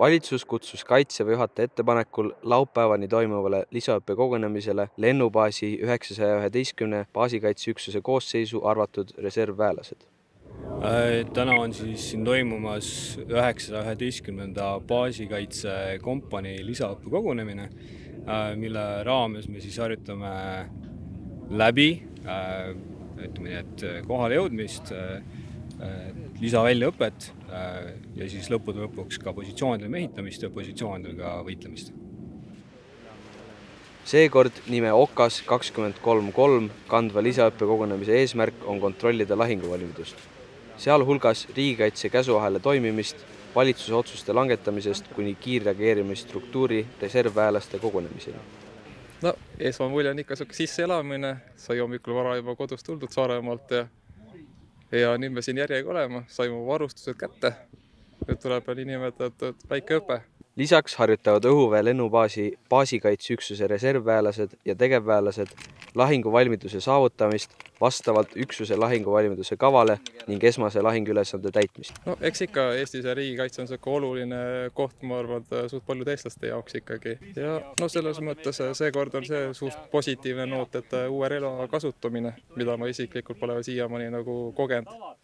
Valitsus kutsus Kaitseväe juhataja ettepanekul laupäevani toimuvale lisaõppekogunemisele lennubaasi 911 baasikaitseüksuse koosseisu arvatud reservväelased. Täna on siis siin toimumas 911. baasikaitsekompanii lisaõppekogunemine, mille raames me siis harjutame läbi kohale jõudmist, lisaväljaõpet ja siis lõppude lõpuks ka positsioonidel mehitamist ja positsioonidel võitlemist. Seekord nime OKAS 23.3 kandva lisaõppekogunemise eesmärk on kontrollida lahinguvalmidust, sealhulgas riigikaitse käsuahela toimimist, valitsuse otsuste langetamisest kuni kiirreageerimisstruktuuri reservväelaste kogunemiseni. No, esmamulje on ikka sisseelamine, sai hommikul vara juba kodust tuldud Saaremaalt ja nüüd me siin järjega olema, saime varustused kätte. Nüüd tuleb niinimetatud väike õpe. Lisaks harjutavad õhuväe lennubaasi baasikaitseüksuse reservväelased ja tegevväelased lahinguvalmiduse saavutamist vastavalt üksuse lahinguvalmiduse kavale ning esmase lahinguülesande täitmist. No, eks ikka Eestis ja riigikaitse on oluline koht, ma arvan, suht paljud eestlaste jaoks ikkagi. Ja selles mõttes seekord on see suht positiivne noot, et uue relva kasutamine, mida ma isiklikult pole siiamaani kogenud.